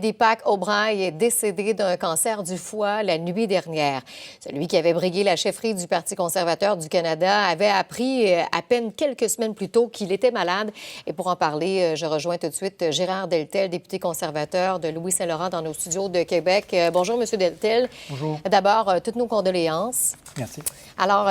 Deepak O'Brien est décédé d'un cancer du foie la nuit dernière. Celui qui avait brigué la chefferie du Parti conservateur du Canada avait appris à peine quelques semaines plus tôt qu'il était malade. Et pour en parler, je rejoins tout de suite Gérard Deltel, député conservateur de Louis-Saint-Laurent dans nos studios de Québec. Bonjour, M. Deltel. Bonjour. D'abord, toutes nos condoléances. Merci. Alors,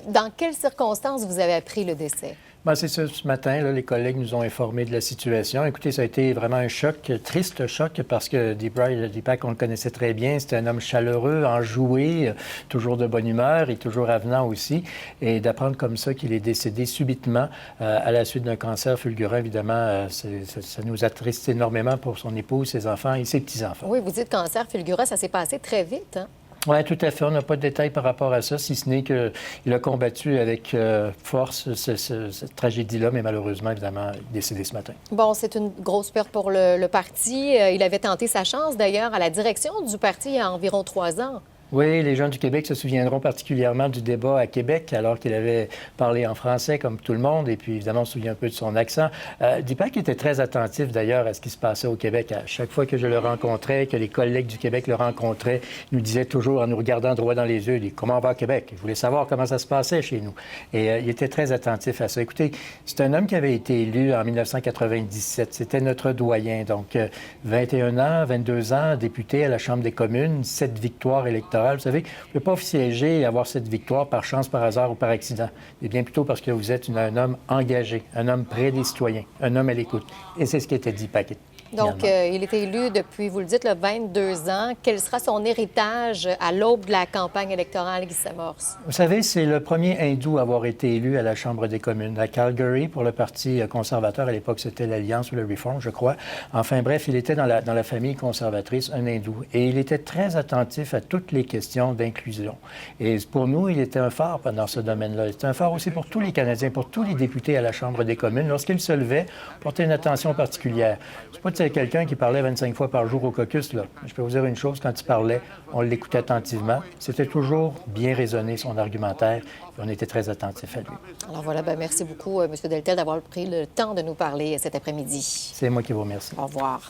dans quelles circonstances vous avez appris le décès? Bien, c'est ça, ce matin, là, les collègues nous ont informés de la situation. Écoutez, ça a été vraiment un choc, triste choc, parce que Deepak, on le connaissait très bien. C'était un homme chaleureux, enjoué, toujours de bonne humeur et toujours avenant aussi. Et d'apprendre comme ça qu'il est décédé subitement à la suite d'un cancer fulgurant, évidemment, ça nous attriste énormément pour son épouse, ses enfants et ses petits-enfants. Oui, vous dites cancer fulgurant, ça s'est passé très vite, hein? Oui, tout à fait. On n'a pas de détails par rapport à ça, si ce n'est qu'il a combattu avec force cette tragédie-là, mais malheureusement, évidemment, il est décédé ce matin. Bon, c'est une grosse perte pour le parti. Il avait tenté sa chance, d'ailleurs, à la direction du parti il y a environ 3 ans. Oui, les gens du Québec se souviendront particulièrement du débat à Québec, alors qu'il avait parlé en français comme tout le monde, et puis évidemment, on se souvient un peu de son accent. Deepak était très attentif d'ailleurs à ce qui se passait au Québec. À chaque fois que je le rencontrais, que les collègues du Québec le rencontraient, il nous disait toujours, en nous regardant droit dans les yeux, il dit, comment on va à Québec? Il voulait savoir comment ça se passait chez nous. Et il était très attentif à ça. Écoutez, c'est un homme qui avait été élu en 1997. C'était notre doyen. Donc, 21 ans, 22 ans, député à la Chambre des communes, 7 victoires électorales. Vous savez, vous ne pouvez pas siéger et avoir cette victoire par chance, par hasard ou par accident. Mais bien plutôt parce que vous êtes un homme engagé, un homme près des citoyens, un homme à l'écoute. Et c'est ce qui était dit, Deepak. Donc, il était élu depuis, vous le dites, 22 ans. Quel sera son héritage à l'aube de la campagne électorale qui s'amorce? Vous savez, c'est le premier hindou à avoir été élu à la Chambre des communes, à Calgary, pour le Parti conservateur. À l'époque, c'était l'Alliance ou le Reform, je crois. Enfin bref, il était dans la famille conservatrice, un hindou. Et il était très attentif à toutes les questions d'inclusion. Et pour nous, il était un phare dans ce domaine-là. Il était un phare aussi pour tous les Canadiens, pour tous les députés à la Chambre des communes. Lorsqu'il se levait, portait une attention particulière. C'est pas quelqu'un qui parlait 25 fois par jour au caucus, là. Je peux vous dire une chose, quand il parlait, on l'écoutait attentivement. C'était toujours bien raisonné, son argumentaire, et on était très attentifs à lui. Alors voilà, merci beaucoup, M. Deltel, d'avoir pris le temps de nous parler cet après-midi. C'est moi qui vous remercie. Au revoir.